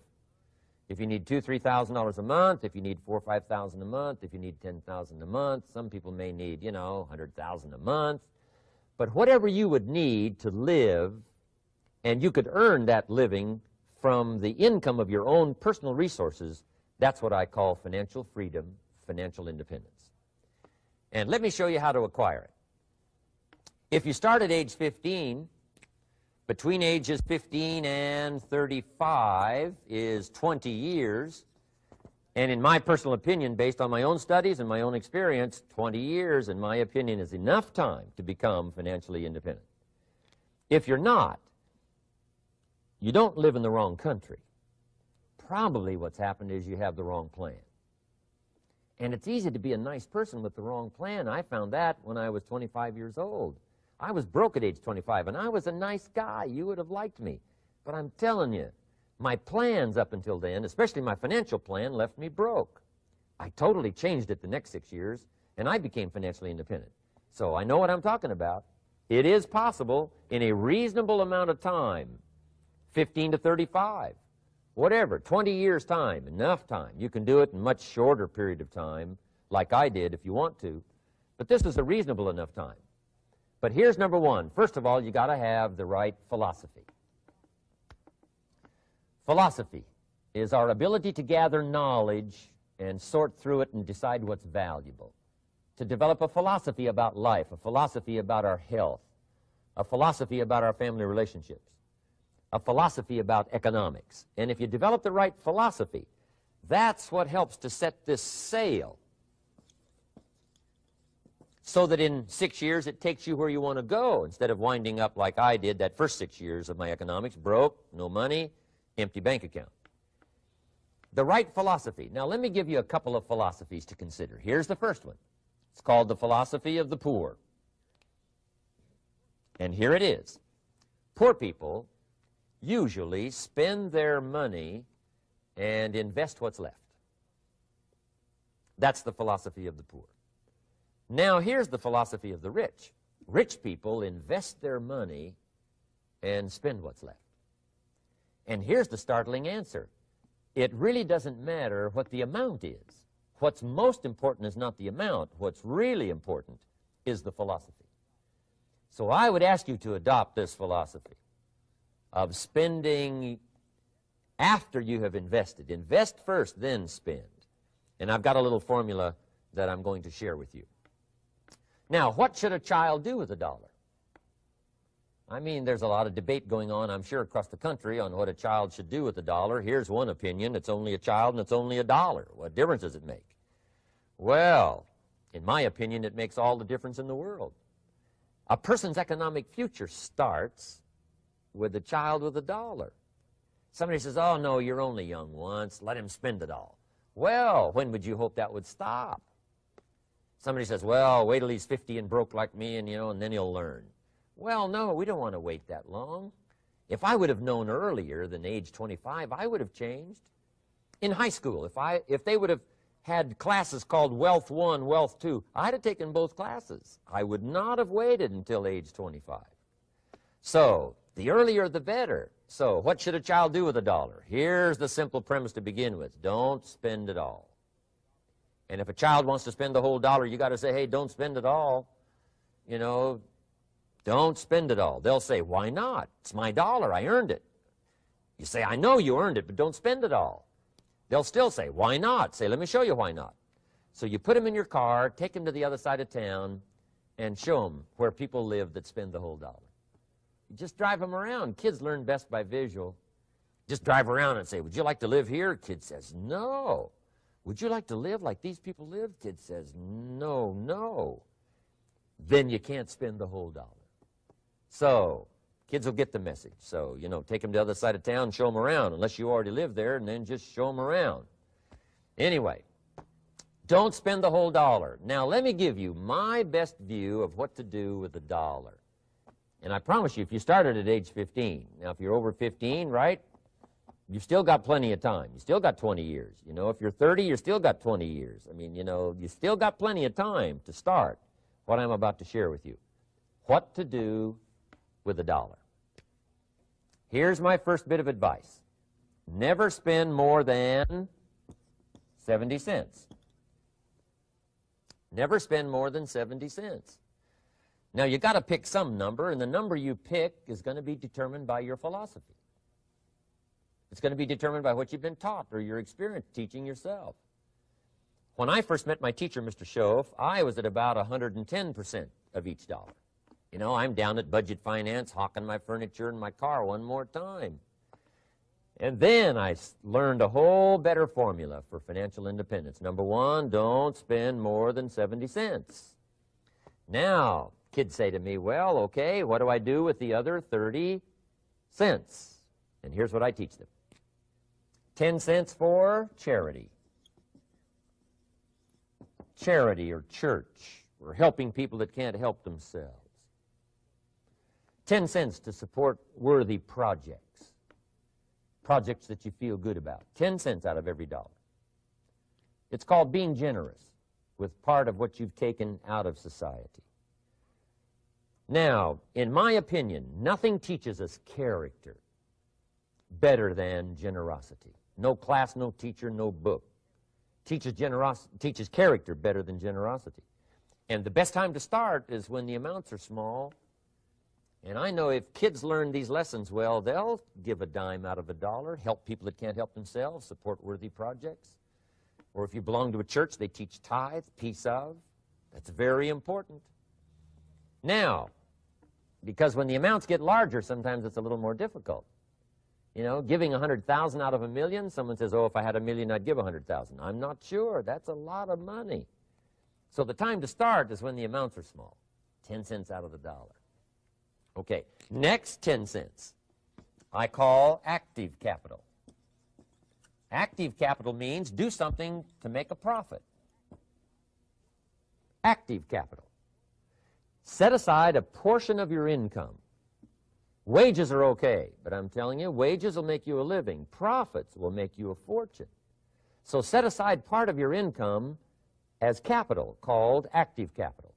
A: If you need $2,000, $3,000 a month, if you need $4,000 or $5,000 a month, if you need $10,000 a month, some people may need, you know, $100,000 a month. But whatever you would need to live, and you could earn that living from the income of your own personal resources, that's what I call financial freedom, financial independence. And let me show you how to acquire it. If you start at age 15, between ages 15 and 35 is 20 years. And in my personal opinion, based on my own studies and my own experience, 20 years, in my opinion, is enough time to become financially independent. If you're not, you don't live in the wrong country. Probably what's happened is you have the wrong plan. And it's easy to be a nice person with the wrong plan. I found that when I was 25 years old. I was broke at age 25, and I was a nice guy. You would have liked me. But I'm telling you, my plans up until then, especially my financial plan, left me broke. I totally changed it the next 6 years, and I became financially independent. So I know what I'm talking about. It is possible in a reasonable amount of time, 15 to 35, whatever, 20 years' time, enough time. You can do it in a much shorter period of time, like I did if you want to. But this is a reasonable enough time. But here's number one. First of all, you got to have the right philosophy. Philosophy is our ability to gather knowledge and sort through it and decide what's valuable. To develop a philosophy about life, a philosophy about our health, a philosophy about our family relationships, a philosophy about economics. And if you develop the right philosophy, that's what helps to set this sail so that in 6 years it takes you where you want to go instead of winding up like I did that first 6 years of my economics, broke, no money, empty bank account. The right philosophy. Now let me give you a couple of philosophies to consider. Here's the first one. It's called the philosophy of the poor. And here it is. Poor people usually spend their money and invest what's left. That's the philosophy of the poor. Now here's the philosophy of the rich. Rich people invest their money and spend what's left. And here's the startling answer. It really doesn't matter what the amount is. What's most important is not the amount. What's really important is the philosophy. So I would ask you to adopt this philosophy of spending after you have invested. Invest first, then spend. And I've got a little formula that I'm going to share with you. Now, what should a child do with $1? I mean, there's a lot of debate going on, I'm sure, across the country on what a child should do with $1. Here's one opinion. It's only a child and it's only $1. What difference does it make? Well, in my opinion, it makes all the difference in the world. A person's economic future starts with a child with $1. Somebody says, oh, no, you're only young once. Let him spend it all. Well, when would you hope that would stop? Somebody says, well, wait till he's 50 and broke like me and, and then he'll learn. Well, no, we don't want to wait that long. If I would have known earlier than age 25, I would have changed. In high school, if they would have had classes called Wealth 1, Wealth 2, I'd have taken both classes. I would not have waited until age 25. So, the earlier the better. So, what should a child do with $1? Here's the simple premise to begin with. Don't spend it all. And if a child wants to spend the whole $1, you got to say, hey, don't spend it all. Don't spend it all. They'll say, why not? It's my $1. I earned it. You say, I know you earned it, but don't spend it all. They'll still say, why not? Say, let me show you why not. So you put them in your car, take them to the other side of town, and show them where people live that spend the whole $1. You just drive them around. Kids learn best by visual. Just drive around and say, would you like to live here? Kid says, no. Would you like to live like these people live? Kid says, no, no. Then you can't spend the whole $1. So, kids will get the message. So, take them to the other side of town, show them around, unless you already live there, and then just show them around. Anyway, don't spend the whole $1. Now, let me give you my best view of what to do with $1. And I promise you, if you started at age 15, now if you're over 15, right, you've still got plenty of time. You still got 20 years. If you're 30, you still got 20 years. I mean, you still got plenty of time to start what I'm about to share with you. What to do with $1. Here's my first bit of advice. Never spend more than 70 cents. Never spend more than 70 cents. Now, you got to pick some number, and the number you pick is going to be determined by your philosophy. It's going to be determined by what you've been taught or your experience teaching yourself. When I first met my teacher, Mr. Schoaf, I was at about 110% of each $1. I'm down at budget finance, hawking my furniture and my car one more time. And then I learned a whole better formula for financial independence. Number one, don't spend more than 70 cents. Now, kids say to me, well, okay, what do I do with the other 30 cents? And here's what I teach them. 10 cents for charity. Charity or church, or helping people that can't help themselves. 10 cents to support worthy projects. Projects that you feel good about. 10 cents out of every $1. It's called being generous with part of what you've taken out of society. Now, in my opinion, nothing teaches us character better than generosity. No class, no teacher, no book teaches character better than generosity. And the best time to start is when the amounts are small And I know if kids learn these lessons well, they'll give a dime out of a dollar, help people that can't help themselves, support worthy projects. Or if you belong to a church, they teach tithe, piece of. That's very important. Now, because when the amounts get larger, sometimes it's a little more difficult. You know, giving 100,000 out of a million, someone says, oh, if I had a million, I'd give 100,000. I'm not sure. That's a lot of money. So the time to start is when the amounts are small, 10 cents out of the dollar. Okay, next 10 cents I call active capital. Active capital means do something to make a profit. Active capital. Set aside a portion of your income. Wages are okay, but I'm telling you, wages will make you a living. Profits will make you a fortune. So set aside part of your income as capital, called active capital.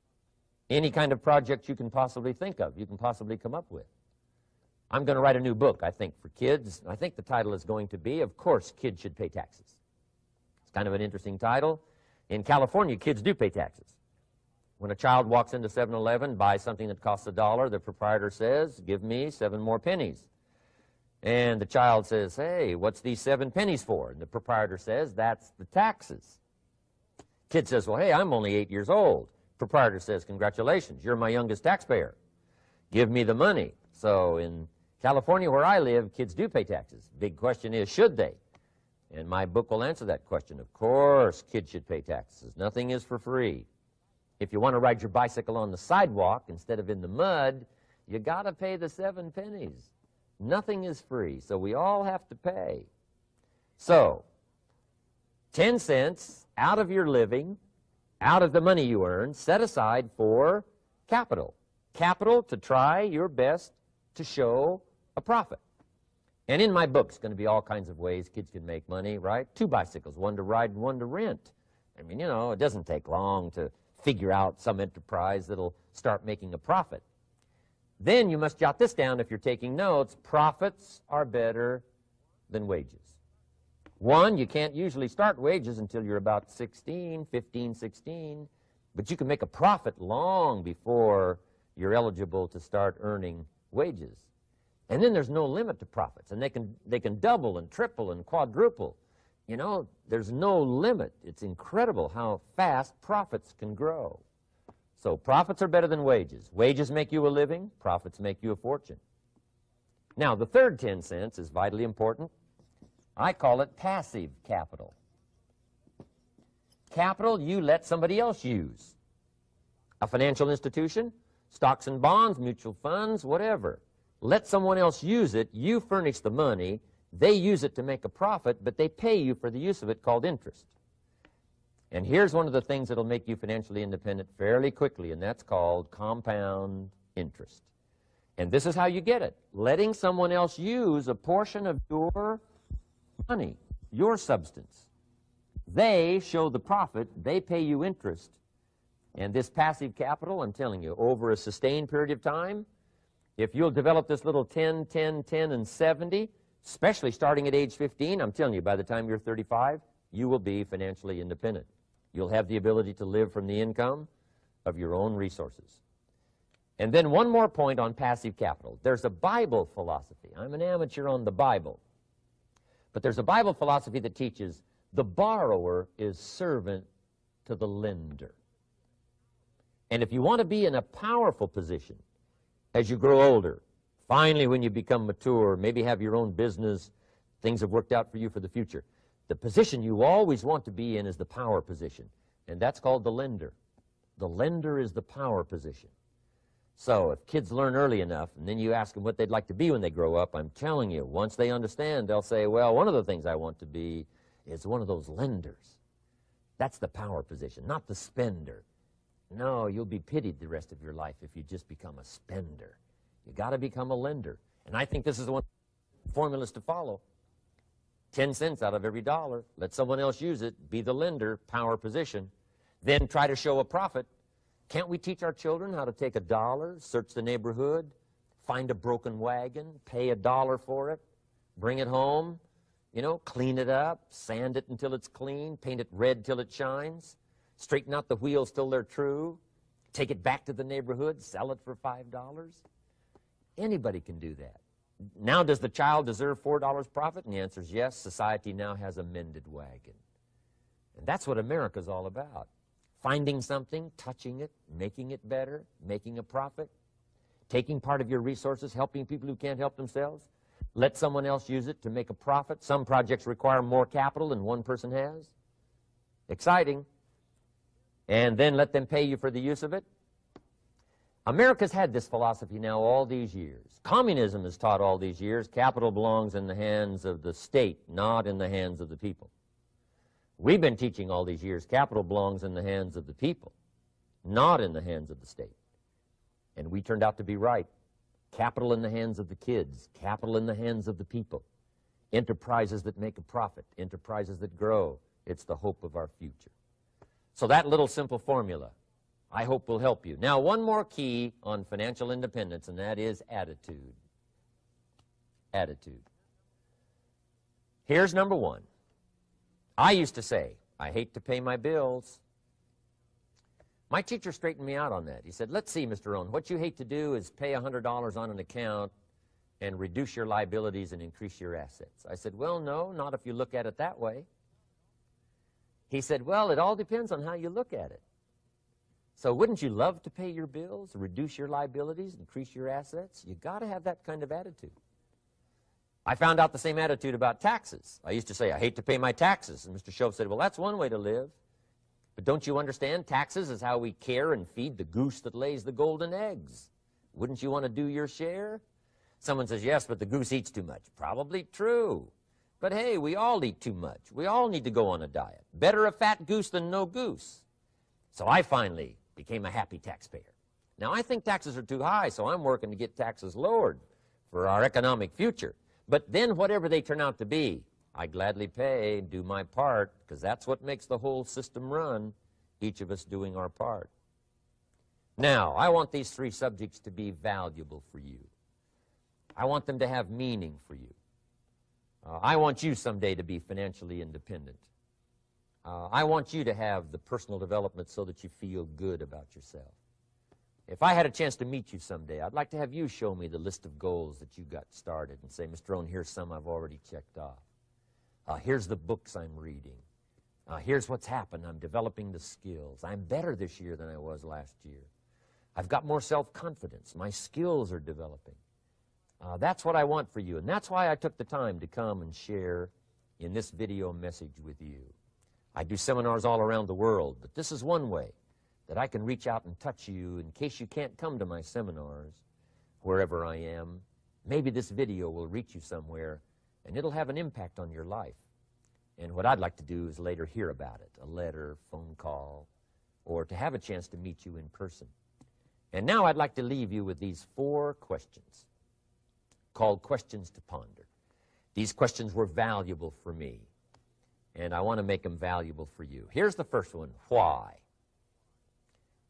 A: Any kind of project you can possibly think of, you can possibly come up with. I'm going to write a new book, I think, for kids. I think the title is going to be, Of Course, Kids Should Pay Taxes. It's kind of an interesting title. In California, kids do pay taxes. When a child walks into 7-Eleven, buys something that costs $1, the proprietor says, give me 7 more pennies. And the child says, hey, what's these 7 pennies for? And the proprietor says, that's the taxes. Kid says, well, hey, I'm only 8 years old. Proprietor says, congratulations, you're my youngest taxpayer. Give me the money. So in California, where I live, kids do pay taxes. Big question is, should they? And my book will answer that question. Of course, kids should pay taxes. Nothing is for free. If you want to ride your bicycle on the sidewalk instead of in the mud, you got to pay the 7 pennies. Nothing is free, so we all have to pay. So, 10 cents out of your living, out of the money you earn, set aside for capital. Capital to try your best to show a profit. And in my book, it's going to be all kinds of ways kids can make money, right? 2 bicycles, one to ride and one to rent. I mean, you know, it doesn't take long to figure out some enterprise that'll start making a profit. Then you must jot this down if you're taking notes. Profits are better than wages. 1, you can't usually start wages until you're about 16, 15, 16, but you can make a profit long before you're eligible to start earning wages. And then there's no limit to profits, and they can double and triple and quadruple. You know, there's no limit. It's incredible how fast profits can grow. So profits are better than wages. Wages make you a living. Profits make you a fortune. Now, the third 10 cents is vitally important. I call it passive capital. Capital you let somebody else use. A financial institution, stocks and bonds, mutual funds, whatever. Let someone else use it. You furnish the money. They use it to make a profit, but they pay you for the use of it, called interest. And here's one of the things that will make you financially independent fairly quickly, and that's called compound interest. And this is how you get it. Letting someone else use a portion of your money, your substance. They show the profit, they pay you interest. And this passive capital, I'm telling you, over a sustained period of time, if you'll develop this little 10, 10, 10, and 70, especially starting at age 15, I'm telling you, by the time you're 35, you will be financially independent. You'll have the ability to live from the income of your own resources. And then one more point on passive capital. There's a Bible philosophy. I'm an amateur on the Bible. But there's a Bible philosophy that teaches the borrower is servant to the lender. And if you want to be in a powerful position as you grow older, finally when you become mature, maybe have your own business, things have worked out for you for the future, the position you always want to be in is the power position, and that's called the lender. The lender is the power position. So if kids learn early enough, and then you ask them what they'd like to be when they grow up, I'm telling you, once they understand, they'll say, well, one of the things I want to be is one of those lenders. That's the power position, not the spender. No, you'll be pitied the rest of your life if you just become a spender. You got to become a lender. And I think this is the one formulas to follow. 10 cents out of every dollar. Let someone else use it. Be the lender, power position. Then try to show a profit. Can't we teach our children how to take $1, search the neighborhood, find a broken wagon, pay $1 for it, bring it home, you know, clean it up, sand it until it's clean, paint it red till it shines, straighten out the wheels till they're true, take it back to the neighborhood, sell it for $5? Anybody can do that. Now, does the child deserve $4 profit? And the answer is yes. Society now has a mended wagon. And that's what America's all about. Finding something, touching it, making it better, making a profit, taking part of your resources, helping people who can't help themselves. Let someone else use it to make a profit. Some projects require more capital than one person has. Exciting. And then let them pay you for the use of it. America's had this philosophy now all these years. Communism has taught all these years capital belongs in the hands of the state, not in the hands of the people. We've been teaching all these years capital belongs in the hands of the people, not in the hands of the state. And we turned out to be right. Capital in the hands of the kids, capital in the hands of the people. Enterprises that make a profit, enterprises that grow. It's the hope of our future. So that little simple formula, I hope, will help you. Now, one more key on financial independence, and that is attitude. Attitude. Here's number one. I used to say, I hate to pay my bills. My teacher straightened me out on that. He said, let's see, Mr. Rouhen, what you hate to do is pay $100 on an account and reduce your liabilities and increase your assets. I said, well, no, not if you look at it that way. He said, well, it all depends on how you look at it. So wouldn't you love to pay your bills, reduce your liabilities, increase your assets? You got to have that kind of attitude. I found out the same attitude about taxes. I used to say, I hate to pay my taxes. And Mr. Shove said, well, that's one way to live. But don't you understand? Taxes is how we care and feed the goose that lays the golden eggs. Wouldn't you want to do your share? Someone says, yes, but the goose eats too much. Probably true. But hey, we all eat too much. We all need to go on a diet. Better a fat goose than no goose. So I finally became a happy taxpayer. Now, I think taxes are too high, so I'm working to get taxes lowered for our economic future. But then whatever they turn out to be, I gladly pay, do my part, because that's what makes the whole system run, each of us doing our part. Now, I want these three subjects to be valuable for you. I want them to have meaning for you. I want you someday to be financially independent. I want you to have the personal development so that you feel good about yourself. If I had a chance to meet you someday, I'd like to have you show me the list of goals that you got started and say, Mr. Rouhen, here's some I've already checked off. Here's the books I'm reading. Here's what's happened. I'm developing the skills. I'm better this year than I was last year. I've got more self-confidence. My skills are developing. That's what I want for you, and that's why I took the time to come and share in this video message with you. I do seminars all around the world, but this is one way that I can reach out and touch you in case you can't come to my seminars, wherever I am. Maybe this video will reach you somewhere, and it'll have an impact on your life. And what I'd like to do is later hear about it, a letter, phone call, or to have a chance to meet you in person. And now I'd like to leave you with these 4 questions called questions to ponder. These questions were valuable for me, and I want to make them valuable for you. Here's the first one, why?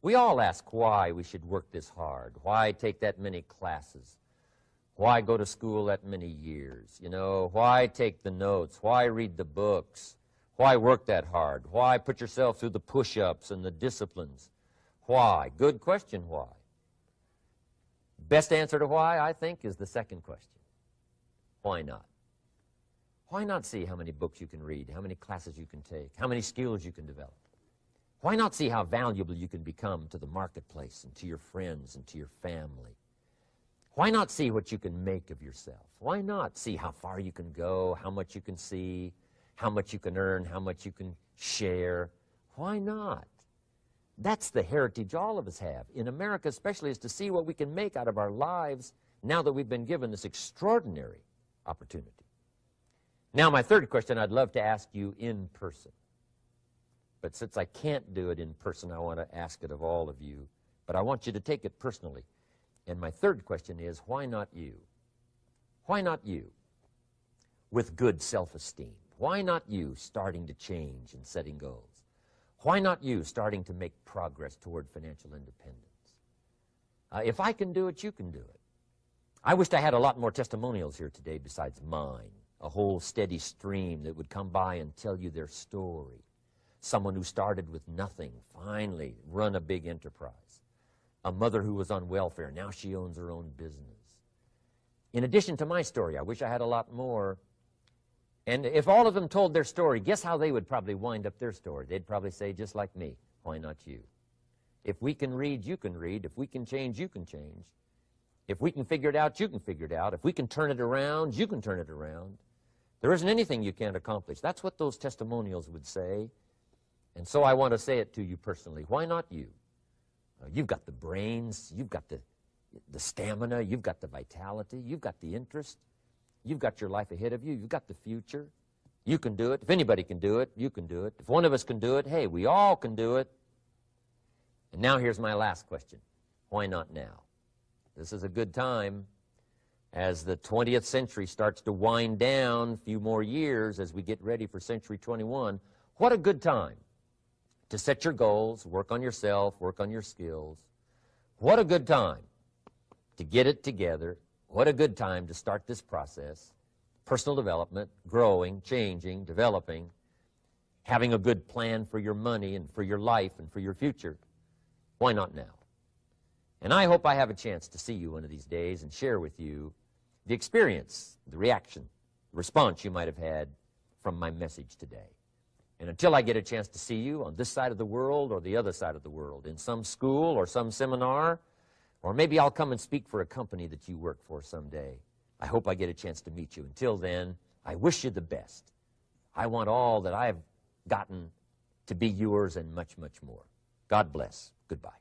A: We all ask why we should work this hard, why take that many classes, why go to school that many years, you know, why take the notes, why read the books, why work that hard, why put yourself through the push-ups and the disciplines, why? Good question, why? Best answer to why, I think, is the second question. Why not? Why not see how many books you can read, how many classes you can take, how many skills you can develop? Why not see how valuable you can become to the marketplace and to your friends and to your family? Why not see what you can make of yourself? Why not see how far you can go, how much you can see, how much you can earn, how much you can share? Why not? That's the heritage all of us have, in America especially, is to see what we can make out of our lives now that we've been given this extraordinary opportunity. Now, my third question I'd love to ask you in person. But since I can't do it in person, I want to ask it of all of you. But I want you to take it personally. And my third question is, why not you? Why not you with good self-esteem? Why not you starting to change and setting goals? Why not you starting to make progress toward financial independence? If I can do it, you can do it. I wished I had a lot more testimonials here today besides mine, a whole steady stream that would come by and tell you their story. Someone who started with nothing, finally run a big enterprise. A mother who was on welfare, now she owns her own business. in addition to my story. I wish I had a lot more. And if all of them told their story, guess how they would probably wind up their story? They'd probably say, just like me, why not you? If we can read, you can read. If we can change, you can change. If we can figure it out, you can figure it out. If we can turn it around, you can turn it around. There isn't anything you can't accomplish. That's what those testimonials would say. And so I want to say it to you personally. Why not you? You've got the brains. You've got the stamina. You've got the vitality. You've got the interest. You've got your life ahead of you. You've got the future. You can do it. If anybody can do it, you can do it. If one of us can do it, hey, we all can do it. And now here's my last question. Why not now? This is a good time as the 20th century starts to wind down, a few more years as we get ready for century 21. What a good time to set your goals, work on yourself, work on your skills. What a good time to get it together. What a good time to start this process. Personal development, growing, changing, developing, having a good plan for your money and for your life and for your future. Why not now? And I hope I have a chance to see you one of these days and share with you the experience, the reaction, the response you might have had from my message today. And until I get a chance to see you on this side of the world or the other side of the world, in some school or some seminar, or maybe I'll come and speak for a company that you work for someday, I hope I get a chance to meet you. Until then, I wish you the best. I want all that I've gotten to be yours and much, much more. God bless. Goodbye.